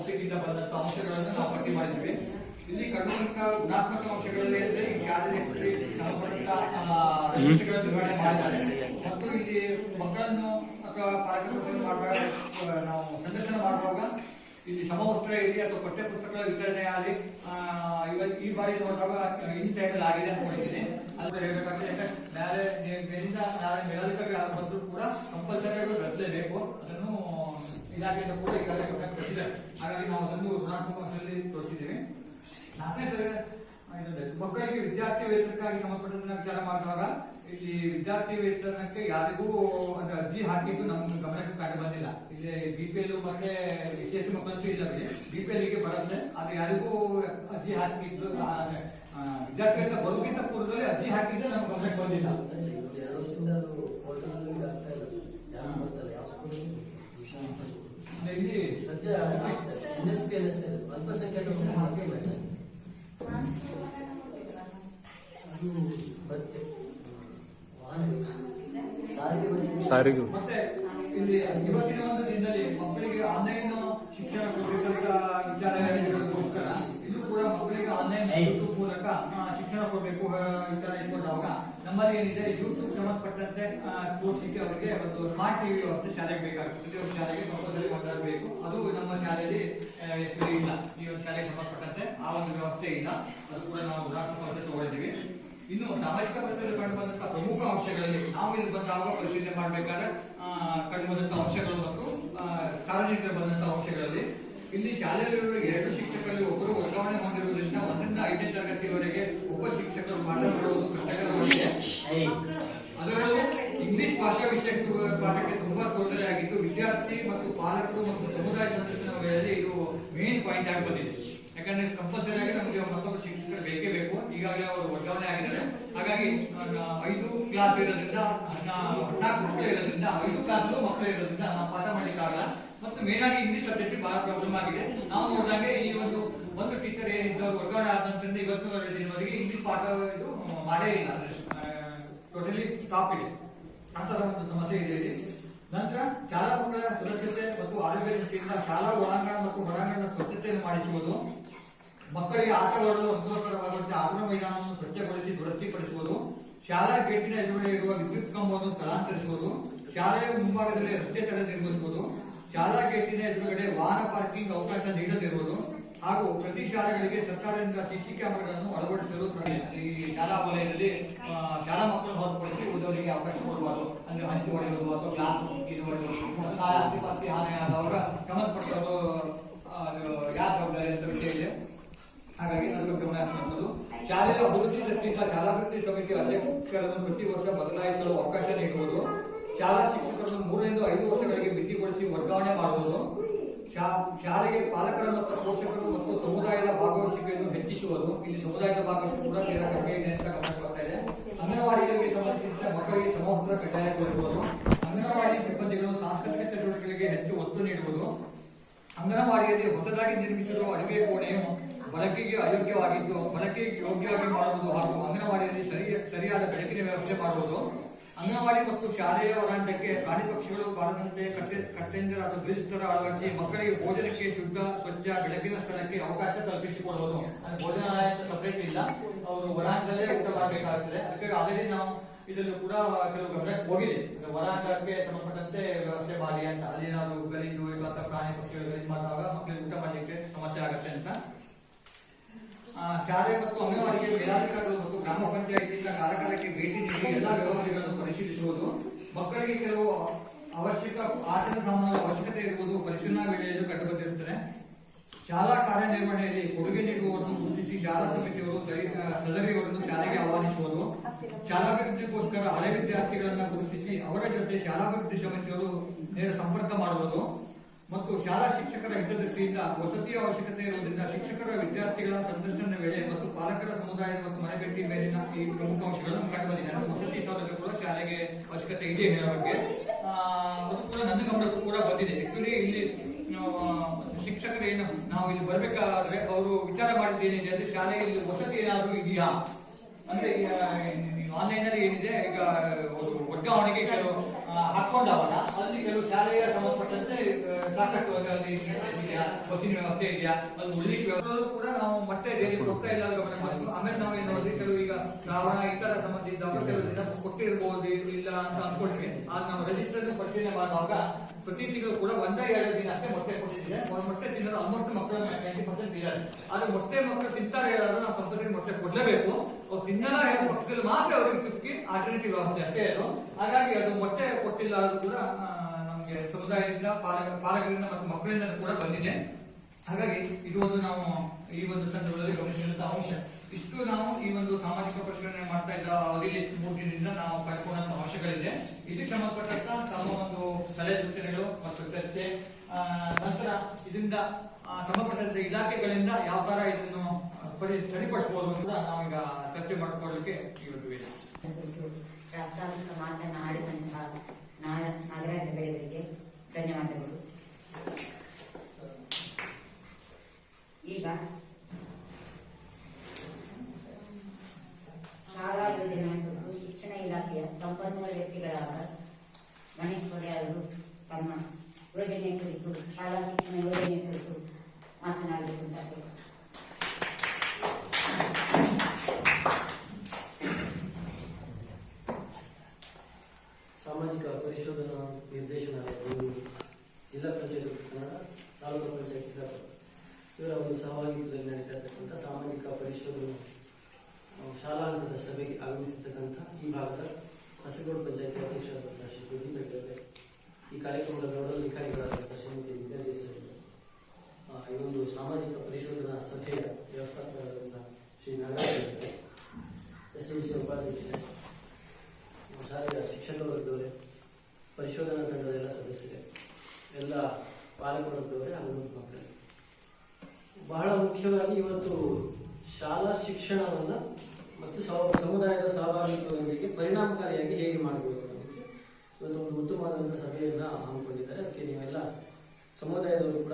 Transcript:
ಸಂಸ್ಥೆಯಿಂದ ಬಂದಂತಹ ಅಂಶಗಳನ್ನು ನಾವು ಪಟ್ಟಿ ಮಾಡಿದ್ವಿ. ಇಲ್ಲಿ ಕಂಡುಬಂದಂತಹ ಗುಣಾತ್ಮಕ ಅಂಶಗಳಲ್ಲಿ ಅಂದ್ರೆ ಈ ಶಾಲೆ ನಿರ್ವಹಣೆ ಮಾಡಿದ್ದಾರೆ ಮತ್ತು ಇಲ್ಲಿ ಮಕ್ಕಳನ್ನು ಅಥವಾ ಪಾಲಕರನ್ನು ಮಾಡುವಾಗ ನಾವು ಸಂದರ್ಶನ ಮಾಡುವಾಗ ಇಲ್ಲಿ ಸಮವಸ್ತ್ರ ಇರಲಿ ಅಥವಾ ಪಠ್ಯ ಪುಸ್ತಕಗಳ ವಿತರಣೆ ಆಗಲಿ ಈ ಬಾರಿ ನೋಡಿದಾಗ ಇನ್ ಟೈಮಲ್ಲಿ ಆಗಿದೆ ಅನ್ಕೊಂಡಿದ್ದೀನಿ. ಅದು ಹೇಳ್ಬೇಕಾದ್ರೆ ಮೇಲಿಂದ ಮೇಲಾಧಿಕಾರಿ ಬಂದರೂ ಕೂಡ ಕಂಪಲ್ಸರಿ ರಚಿಸಲೇಬೇಕು. ಅದನ್ನು ಇಲಾಖೆಯಿಂದ ಕೂಡ ಈಗಾಗಲೇ ಕೊಟ್ಟಿದ್ದಾರೆ. ಹಾಗಾಗಿ ನಾವು ಅದನ್ನು ಋಣಾತ್ಮಕ ಅಂಶದಲ್ಲಿ ತೋರಿಸಿದ್ದೇವೆ. 4ನೇ ತರಗತಿ ಮಕ್ಕಳಿಗೆ ವಿದ್ಯಾರ್ಥಿ ವೇತನಕ್ಕಾಗಿ ಸಂಬಂಧಪಟ್ಟಂತೆ ವಿಚಾರ ಮಾಡುವಾಗ ಇಲ್ಲಿ ವಿದ್ಯಾರ್ಥಿ ವೇತನಕ್ಕೆ ಯಾರಿಗೂ ಅರ್ಜಿ ಹಾಕಿದ್ದು ನಮ್ಮ ಗಮನಕ್ಕೆ ಕಂಡು ಬಂದಿಲ್ಲ. ಇಲ್ಲಿ ಬಿಪಿಎಲ್ ಮತ್ತೆ SC ಮಕ್ಕಳಂತೂ ಇಲ್ಲ, ಬಿಪಿಎಲ್ಗೆ ಬರುತ್ತೆ. ಆದ್ರೆ ಯಾರಿಗೂ ಅರ್ಜಿ ಹಾಕಿದ್ದು ವಿದ್ಯಾರ್ಥಿ ವೇತನ ಬರೋಕ್ಕಿಂತ ಪೂರ್ವದಲ್ಲಿ ಅರ್ಜಿ ಹಾಕಿದ್ದು ನಮ್ಮ ಗಮನಕ್ಕೆ ಬಂದಿಲ್ಲ. ಇಲ್ಲಿ ಸದ್ಯ ಅಲ್ಪಸಂಖ್ಯಾತ ಸಾರಿಗೆ ಮತ್ತೆ ಇಲ್ಲಿ ಇವತ್ತಿನ ಒಂದು ದಿನದಲ್ಲಿ ಮಕ್ಕಳಿಗೆ ಆನ್ಲೈನ್ ಶಿಕ್ಷಣ ಕೊಡಬೇಕಂತ ವಿಚಾರಗೋಸ್ಕರ ಇಲ್ಲೂ ಕೂಡ ಮಕ್ಕಳಿಗೆ ಆನ್ಲೈನ್ ಮೂಲಕ ಶಿಕ್ಷಣ ಕೊಡಬೇಕು ವಿಚಾರ ಇಟ್ಕೊಂಡಾಗ ನಮ್ಮಲ್ಲಿ ಏನಿದೆ ಯೂಟ್ಯೂಬ್ ಸಂಬಂಧಪಟ್ಟಂತೆ ತೋರಿಸಲಿಕ್ಕೆ ಅವರಿಗೆ ಒಂದು ಸ್ಮಾರ್ಟ್ ಟಿವಿ ವ್ಯವಸ್ಥೆ ಶಾಲೆಗೆ ಬೇಕಾಗುತ್ತೆ. ಪ್ರತಿಯೊಂದು ಶಾಲೆಗೆ ಮಕ್ಕಳಲ್ಲಿ ಒಂದಾಗಬೇಕು. ಅದು ನಮ್ಮ ಶಾಲೆಯಲ್ಲಿ ಇಲ್ಲ. ಈ ಒಂದು ಶಾಲೆಗೆ ಸಂಬಂಧಪಟ್ಟಂತೆ ಆ ಒಂದು ವ್ಯವಸ್ಥೆ ಇಲ್ಲ. ಅದು ಕೂಡ ನಾವು ಋಣಾತ್ಮಕ ತಗೊಂಡಿದ್ದೀವಿ. ಇನ್ನು ಸಾಮಾಜಿಕ ಪ್ರಶ್ನೆಯಲ್ಲಿ ಕಂಡು ಬಂದಂತಹ ಪ್ರಮುಖ ಅಂಶಗಳಲ್ಲಿ ನಾವು ಇಲ್ಲಿ ಬಂದಾಗ ಪರಿಶೀಲನೆ ಮಾಡಬೇಕಾದ್ರೆ ಕಂಡು ಬಂದಂತಹ ಅಂಶಗಳು ಮತ್ತು ಸಾರ್ವಜನಿಕರು ಬಂದಂತಹ ಅಂಶಗಳಲ್ಲಿ ಇಲ್ಲಿ ಶಾಲೆಯಲ್ಲಿರುವ 2 ಶಿಕ್ಷಕರಲ್ಲಿ ಒಬ್ಬರು ವರ್ಗಾವಣೆ ಹೊಂದಿರುವುದರಿಂದ 1ರಿಂದ 5ನೇ ತರಗತಿಯವರೆಗೆ ಒಬ್ಬ ಶಿಕ್ಷಕರು ಪಾಠ ಮಾಡುವುದು ಕಷ್ಟಕರವಾಗಿದೆ. ಅದರಲ್ಲೂ ಇಂಗ್ಲಿಷ್ ಭಾಷಾ ಪಾಠಕ್ಕೆ ತುಂಬಾ ತೊಂದರೆಯಾಗಿದ್ದು ವಿದ್ಯಾರ್ಥಿ ಮತ್ತು ಪಾಲಕರು ಮತ್ತು ಸಮುದಾಯ ಸಂರಕ್ಷಣಾ ವೇಳೆಯಲ್ಲಿ ಇದು ಮೇನ್ ಪಾಯಿಂಟ್ ಆಗಿ ಬಂದಿದೆ. ಯಾಕಂದ್ರೆ ಕಂಪಲ್ಸರಿ ಆಗಿ ನಮಗೆ ಮತ್ತೊಬ್ಬರು ಶಿಕ್ಷಕರು ಬೇಕೇ ಬೇಕು. ಈಗಾಗಲೇ ಅವರು ವರ್ಗಾವಣೆ ಆಗಿದ್ದಾರೆ. ಹಾಗಾಗಿ 5 ಕ್ಲಾಸ್ ಇರೋದ್ರಿಂದ 14 ಮಕ್ಕಳು ಇರೋದ್ರಿಂದ 5 ಕ್ಲಾಸ್ ಮಕ್ಕಳು ಇರೋದ್ರಿಂದ ನಾವು ಪಾಠ ಮಾಡಲಿಕ್ಕಾಗಲ್ಲ. ಮತ್ತು ಮೇನ್ ಆಗಿ ಇಂಗ್ಲಿಷ್ ಸಬ್ಜೆಕ್ಟ್ ಬಹಳ ಪ್ರಾಬ್ಲಮ್ ಆಗಿದೆ. ನಾವು ನೋಡಿದಾಗ ಈ ಒಂದು ಟೀಚರ್ ಏನಿದ್ದವರು ವರ್ಗಾವಣೆ ಆದ ನಂತರದಿಂದ ಇವತ್ತಿನವರೆಗೆ ಇಂಗ್ಲಿಷ್ ಪಾಠ ಇದು ಮಾಡೇ ಇಲ್ಲ. ಟೋಟಲಿ ಸ್ಟಾಪ್ ಇದೆ. ಅಂತರ ಒಂದು ಸಮಸ್ಯೆ ಇದೆ ಇಲ್ಲಿ. ನಂತರ ಶಾಲಾ ಮಕ್ಕಳ ಸುರಕ್ಷತೆ ಮತ್ತು ಆರೋಗ್ಯ ದೃಷ್ಟಿಯಿಂದ ಶಾಲಾ ಒಳಾಂಗಣ ಮತ್ತು ಹೊರಾಂಗಣ ಸ್ವಚ್ಛತೆಯನ್ನು ಮಾಡಿಸುವುದು, ಮಕ್ಕಳಿಗೆ ಆಟವಾಡಲು ಅನುಕೂಲಕರವಾಗುವಂತೆ ಆಟದ ಮೈದಾನವನ್ನು ಸ್ವಚ್ಛಗೊಳಿಸಿ ದುರಸ್ತಿಪಡಿಸುವುದು, ಶಾಲಾ ಗೇಟಿನ ಎದುರುಗಡೆ ಇರುವ ವಿದ್ಯುತ್ ಕಂಬವನ್ನು ಸ್ಥಳಾಂತರಿಸುವುದು, ಶಾಲೆಯ ಮುಂಭಾಗದಲ್ಲಿ ರಸ್ತೆ ತಡೆ ನಿರ್ಮಿಸುವುದು, ಶಾಲಾ ಗೇಟಿನ ಎದುರುಗಡೆ ವಾಹನ ಪಾರ್ಕಿಂಗ್ ಅವಕಾಶ ನೀಡದಿರುವುದು ಹಾಗೂ ಪ್ರತಿ ಶಾಲೆಗಳಿಗೆ ಸರ್ಕಾರದಿಂದ CC ಕ್ಯಾಮೆರಾಗಳನ್ನು ಅಳವಡಿಸಲು ಈ ಶಾಲಾ ವಲಯದಲ್ಲಿ ಶಾಲಾ ಮಕ್ಕಳನ್ನು ಹೊರತುಪಡಿಸಿ ಉಳಿದವರಿಗೆ ಅವಕಾಶ ಕೊಡಬಾರದು. ಅಂದ್ರೆ ಹಂಚಿ ಹೊಡೆಯುವುದು ಅಥವಾ ಕ್ಲಾಸ್ ಆಸ್ತಿ ಹಾನಿ ಆದವಾಗ ಸಂಬಂಧಪಟ್ಟವರು ಯಾವ ಜವಾಬ್ದಾರಿ ಅಂತ ವಿಷಯ ಇದೆ. ಹಾಗಾಗಿ ಅದನ್ನು ಗಮನ ಹರಿಸುವಂಥದ್ದು. ಶಾಲೆಯ ಅಭಿವೃದ್ಧಿ ದೃಷ್ಟಿಯಿಂದ ಶಾಲಾಭಿವೃದ್ಧಿ ಸಮಿತಿ ಅಧ್ಯಕ್ಷರನ್ನು ಪ್ರತಿ ವರ್ಷ ಬದಲಾಯಿಸಲು ಅವಕಾಶ ನೀಡುವುದು, ಶಾಲಾ ಶಿಕ್ಷಕರನ್ನು 3 ರಿಂದ 5 ವರ್ಷಗಳಿಗೆ ಮಿತಿಗೊಳಿಸಿ ವರ್ಗಾವಣೆ ಮಾಡುವುದು, ಶಾಲೆಗೆ ಪಾಲಕರ ಮತ್ತು ಪೋಷಕರು ಮತ್ತು ಸಮುದಾಯದ ಭಾಗವಹಿಸುವಿಕೆಯನ್ನು ಹೆಚ್ಚಿಸುವುದು. ಇಲ್ಲಿ ಸಮುದಾಯದ ಭಾಗವಹಿಸುವಿಕೆ ಕೂಡ ತೀರಾ ಕಡಿಮೆ ಇದೆ ಅಂತ ಗಮನಕ್ಕೆ ಬರ್ತಾ ಇದೆ. ಅಂಗನವಾಡಿಗಳಿಗೆ ಸಂಬಂಧಿಸಿದಂತೆ ಮಕ್ಕಳಿಗೆ ಸಮವಸ್ತ್ರ ಕಡ್ಡಾಯಗೊಳಿಸುವುದು, ಅಂಗನವಾಡಿ ಸಿಬ್ಬಂದಿಗಳು ಸಾಂಸ್ಕೃತಿಕ ಚಟುವಟಿಕೆಗಳಿಗೆ ಹೆಚ್ಚು ಒತ್ತು ನೀಡುವುದು, ಅಂಗನವಾಡಿಯಲ್ಲಿ ಹೊಸದಾಗಿ ನಿರ್ಮಿಸಿರುವ ಅಡುಗೆ ಕೋಣೆಯು ಬಳಕೆಗೆ ಅಯೋಗ್ಯವಾಗಿದ್ದು ಬಳಕೆಗೆ ಯೋಗ್ಯವಾಗಿ ಮಾಡುವುದು ಹಾಗೂ ಅಂಗನವಾಡಿಯಲ್ಲಿ ಸರಿಯಾದ ಬೆಳಕಿನ ವ್ಯವಸ್ಥೆ ಮಾಡುವುದು, ಅಂಗನವಾಡಿ ಮತ್ತು ಶಾಲೆಯ ಹೊರಾಂಗಣಕ್ಕೆ ಪ್ರಾಣಿ ಪಕ್ಷಿಗಳು ಬಾರದಂತೆ ಕಟ್ಟೆಂಜರ ಅಥವಾ ಗ್ರಿಲ್ಸ್ ತರ ಅಳವಡಿಸಿ ಮಕ್ಕಳಿಗೆ ಭೋಜನಕ್ಕೆ ಶುದ್ಧ ಸ್ವಚ್ಛ ಬೆಳಕಿನ ಸ್ಥಳಕ್ಕೆ ಅವಕಾಶ ಕಲ್ಪಿಸಿಕೊಡುವುದು. ಭೋಜನಾಲಯ ಸಪರೇಟ್ ಇಲ್ಲ, ಅವರು ಹೊರಾಂಗಣದಲ್ಲೇ ಊಟ ಮಾಡಬೇಕಾಗುತ್ತದೆ. ಅದಕ್ಕೆ ಆಲ್ರೆಡಿ ನಾವು ಇದನ್ನು ಕೂಡ ಕೆಲವು ಗಮನಕ್ಕೆ ಹೋಗಿದೆ. ಹೊರಾಂಗಣಕ್ಕೆ ಸಂಬಂಧಪಟ್ಟಂತೆ ವ್ಯವಸ್ಥೆ ಮಾಡಿ ಅಂತ. ಅಲ್ಲಿ ನಾವು ಗಲೀಜು ಅಥವಾ ಪ್ರಾಣಿ ಪಕ್ಷಿಗಳು ಗಲೀಜು ಮಾಡಿದಾಗ ಮಕ್ಕಳಿಗೆ ಊಟ ಮಾಡಲಿಕ್ಕೆ ಸಮಸ್ಯೆ ಆಗುತ್ತೆ ಅಂತ. ಶಾಲೆ ಮತ್ತು ಅಂಗನವಾಡಿಗೆ ಮೇಲಾಧಿಕಾರಿಗಳು ಮತ್ತು ಗ್ರಾಮ ಪಂಚಾಯತಿಯಿಂದ ಕಾಲಕಾಲಕ್ಕೆ ಭೇಟಿ ನೀಡಿ ಎಲ್ಲಾ ವ್ಯವಸ್ಥೆಗಳನ್ನು ಪರಿಶೀಲಿಸುವುದು, ಮಕ್ಕಳಿಗೆ ಕೆಲವು ಅವಶ್ಯಕ ಆಟದ ಸಾಮಾನುಗಳ ಅವಶ್ಯಕತೆ ಇರುವುದು ಪರಿಶೀಲನಾ ವೇಳೆಯಲ್ಲಿ ಕಂಡುಬಂದಿರುತ್ತದೆ. ಶಾಲಾ ಕಾರ್ಯನಿರ್ವಹಣೆಯಲ್ಲಿ ಕೊಡುಗೆ ನೀಡುವವರನ್ನು ಗುರುತಿಸಿ ಶಾಲಾ ಸಮಿತಿಯವರು ಸದರಿಯವರನ್ನು ಶಾಲೆಗೆ ಆಹ್ವಾನಿಸುವುದು, ಶಾಲಾಭಿವೃದ್ಧಿಗೋಸ್ಕರ ಹಳೆ ವಿದ್ಯಾರ್ಥಿಗಳನ್ನು ಗುರುತಿಸಿ ಅವರ ಜೊತೆ ಶಾಲಾಭಿವೃದ್ಧಿ ಸಮಿತಿಯವರು ನೇರ ಸಂಪರ್ಕ ಮಾಡುವುದು ಮತ್ತು ಶಾಲಾ ಶಿಕ್ಷಕರ ಹಿತದೃಷ್ಟಿಯಿಂದ ವಸತಿಯ ಅವಶ್ಯಕತೆ ಇರುವುದರಿಂದ ಶಿಕ್ಷಕರ ವಿದ್ಯಾರ್ಥಿಗಳ ಸಂದರ್ಶನ ವೇಳೆ ಮತ್ತು ಪಾಲಕರ ಸಮುದಾಯದ ಮತ್ತು ಮನೆಗಟ್ಟಿ ಮೇಲಿನ ಈ ಪ್ರಮುಖ ಅಂಶಗಳನ್ನು ಕಂಡುಬಂದಿದೆ. ವಸತಿ ಸೌಲಭ್ಯ ಕೂಡ ಶಾಲೆಗೆ ಅವಶ್ಯಕತೆ ಇದೆ ಹೇಳೋ ಬಗ್ಗೆ ಅದು ಕೂಡ ನನ್ನ ಗಮನಕ್ಕೂ ಕೂಡ ಬಂದಿದೆ. ಆಕ್ಚುಲಿ ಇಲ್ಲಿ ಶಿಕ್ಷಕರು ಏನು ನಾವು ಇಲ್ಲಿ ಬರ್ಬೇಕಾದ್ರೆ ಅವರು ವಿಚಾರ ಮಾಡಿದ್ದೇನಿದೆ ಅಂದ್ರೆ ಶಾಲೆಯಲ್ಲಿ ವಸತಿ ಏನಾದರೂ ಇದೆಯಾ ಅಂದ್ರೆ ಆನ್ಲೈನ್ ಅಲ್ಲಿ ಏನಿದೆ ಈಗ ವರ್ಗಾವಣೆಗೆ ಕೆಲವು ಹಾಕೊಂಡವಲ್ಲ ಅಲ್ಲಿ ಕೆಲವು ಶಾಲೆಯ ಸಂಬಂಧಪಟ್ಟಂತೆ ಸಾಕಷ್ಟು ಇದೆಯಾ, ಬಸ್ಸಿನ ವ್ಯವಸ್ಥೆ ಇದೆಯಾ, ಅದು ಉಳ್ಳಿಕ್ಕೆ ವ್ಯವಸ್ಥೆ ಕೂಡ ನಾವು ಮತ್ತೆ ಡೈಲಿ ಕೊಡ್ತಾ ಇಲ್ಲ ಗಮನ ಮಾಡಬೇಕು. ಆಮೇಲೆ ನಾವೇನ್ ನೋಡಿದ್ವಿ, ಕೆಲವು ಈಗ ಶ್ರಾವಣ ಇತರ ಸಂಬಂಧ ಇದ್ದವಾಗ ಕೆಲವು ದಿನ ಕೊಟ್ಟಿರ್ಬೋದು ಇಲ್ಲ ಅಂತ ಅನ್ಕೊಂಡ್ವಿ. ಆಗ ನಾವು ರಿಜಿಸ್ಟರ್ ಪರಿಶೀಲನೆ ಮಾಡುವಾಗ ಪ್ರತಿ ತಿಂಗಳು ಕೂಡ 1-2 ದಿನ ಅಷ್ಟೇ ಮೊಟ್ಟೆ ಕೊಟ್ಟಿದ್ರೆ ಮೊಟ್ಟೆ ತಿನ್ನೋದು ಆಲ್ಮೋಸ್ಟ್ ಮಕ್ಕಳು 90% ಇದ್ದಾರೆ. ಆದ್ರೆ ಮೊಟ್ಟೆ ಮಕ್ಕಳು ತಿಂತಾರೆ ಹೇಳೋದು ನಾವು ಕಂಪಲ್ಸರಿ ಮೊಟ್ಟೆ ಕೊಡ್ಲೇಬೇಕು. ಅವ್ರು ತಿನ್ನಲ್ಲ ಹೇಳೋ ಪಕ್ಷದಲ್ಲಿ ಮಾತ್ರ ಅವ್ರಿಗೆ ಸಿಕ್ಕಿ ಆಲ್ಟರ್ನೇಟಿವ್ ವ್ಯವಸ್ಥೆ ಅಷ್ಟೇ ಅದು. ಹಾಗಾಗಿ ಅದು ಮೊಟ್ಟೆ ಕೊಟ್ಟಿಲ್ಲ ಅದು ಕೂಡ ನಮ್ಗೆ ಸಮುದಾಯದಿಂದ ಪಾಲಕರಿಂದ ಮತ್ತು ಮಕ್ಕಳಿಂದ ಕೂಡ ಬಂದಿದೆ. ಹಾಗಾಗಿ ಇದು ಒಂದು ನಾವು ಈ ಒಂದು ಸಂದರ್ಭದಲ್ಲಿ ಗಮನಿಸಿದಂತ ಅಂಶ. ಇಷ್ಟು ನಾವು ಈ ಒಂದು ಸಾಮಾಜಿಕ ಪರಿಷ್ಕರಣೆ ಮಾಡ್ತಾ ಇದ್ದ ಅವಧಿಯಲ್ಲಿ 3 ದಿನದಿಂದ ನಾವು ಕಳ್ಕೊಂಡಂತ ಅಂಶಗಳಿದೆ. ಇದಕ್ಕೆ ಸಂಬಂಧಪಟ್ಟಂತ ತಮ್ಮ ಒಂದು ಸಲಹೆ ಸೂಚನೆಗಳು ಮತ್ತು ಚರ್ಚೆ, ನಂತರ ಇದರಿಂದ ಸಂಬಂಧಪಟ್ಟಂತ ಇಲಾಖೆಗಳಿಂದ ಯಾವ ತರ ಇದನ್ನು ಸರಿಪಡಿಸಬಹುದು ಕೂಡ ನಾವೀಗ ಚರ್ಚೆ ಮಾಡಿಕೊಳ್ಳಲಿಕ್ಕೆ ಇವತ್ತು ಇದೆ. ಪ್ರಾಸ್ತಾವಿಕ ಮಾತನಾಡಿದಂತಹ ನಾಗರಾಜ ಬೆಳೆಗಳಿಗೆ ಧನ್ಯವಾದಗಳು. ಈಗ ಶಾಲಾ ಯೋಜನೆ ಮತ್ತು ಶಿಕ್ಷಣ ಇಲಾಖೆಯ ಸಂಪನ್ಮೂಲ ವ್ಯಕ್ತಿಗಳಾದ ಗಣೇಶ್ ಅವರು ತಮ್ಮ ಯೋಜನೆ ಕುರಿತು, ಶಾಲಾ ಶಿಕ್ಷಣ ಯೋಜನೆ ಕುರಿತು ಮಾತನಾಡಬೇಕಿದ್ದಾರೆ. ಸಾಮಾಜಿಕ ಪರಿಶೋಧನಾ ನಿರ್ದೇಶನಾಲಯ, ಜಿಲ್ಲಾ ಪಂಚಾಯತ್ ಕನ್ನಡ, ತಾಲೂಕು ಪಂಚಾಯತ್ ಚಿತ್ರದುರ್ಗ ಇವರ ಒಂದು ಸಹಭಾಗಿತ್ವದಲ್ಲಿ ನಡೀತಾ ಇರ್ತಕ್ಕಂಥ ಸಾಮಾಜಿಕ ಪರಿಶೋಧನಾ ಶಾಲಾ ಹಂತದ ಸಭೆಗೆ ಆಗಮಿಸಿರ್ತಕ್ಕಂಥ ಈ ಭಾಗದ ಹೊಸಗೋಡು ಪಂಚಾಯತ್ ಅಧ್ಯಕ್ಷರಾದ ಶ್ರೀ ಗುಡ್ಡಿಬೆಟ್ಟವರೇ, ಈ ಕಾರ್ಯಕ್ರಮದ ನೋಡಲ್ ಅಧಿಕಾರಿಗಳಾದಂತಹ ಶ್ರೀಮತಿ ವಿದ್ಯಾದೇಶ್, ಈ ಒಂದು ಸಾಮಾಜಿಕ ಪರಿಶೋಧನಾ ಸಭೆಯ ವ್ಯವಸ್ಥಾಪಕರಾದಂತಹ ಶ್ರೀ ನಾಗರಾಜ್, SDC ಉಪಾಧ್ಯಕ್ಷರೇ, ಶಾಲೆಯ ಶಿಕ್ಷಕ ವರ್ಗದವರೇ, ಪರಿಶೋಧನಾ ತಂಡದ ಎಲ್ಲ ಸದಸ್ಯರೇ, ಎಲ್ಲ ಪಾಲಕ ವರ್ಗದವರೇ ಹಾಗೂ ಮಕ್ಕಳೇ, ಬಹಳ ಮುಖ್ಯವಾಗಿ ಇವತ್ತು ಶಾಲಾ ಶಿಕ್ಷಣವನ್ನು ಮತ್ತು ಸಮುದಾಯದ ಸಹಭಾಗಿತ್ವದೊಂದಿಗೆ ಪರಿಣಾಮಕಾರಿಯಾಗಿ ಹೇಗೆ ಮಾಡಬಹುದು ಅನ್ನೋದಕ್ಕೆ ಇವತ್ತು ಒಂದು ಉತ್ತಮವಾದಂತಹ ಸಭೆಯನ್ನ ಹಮ್ಮಿಕೊಂಡಿದ್ದಾರೆ. ಅದಕ್ಕೆ ನೀವೆಲ್ಲ ಸಮುದಾಯದವರು ಕೂಡ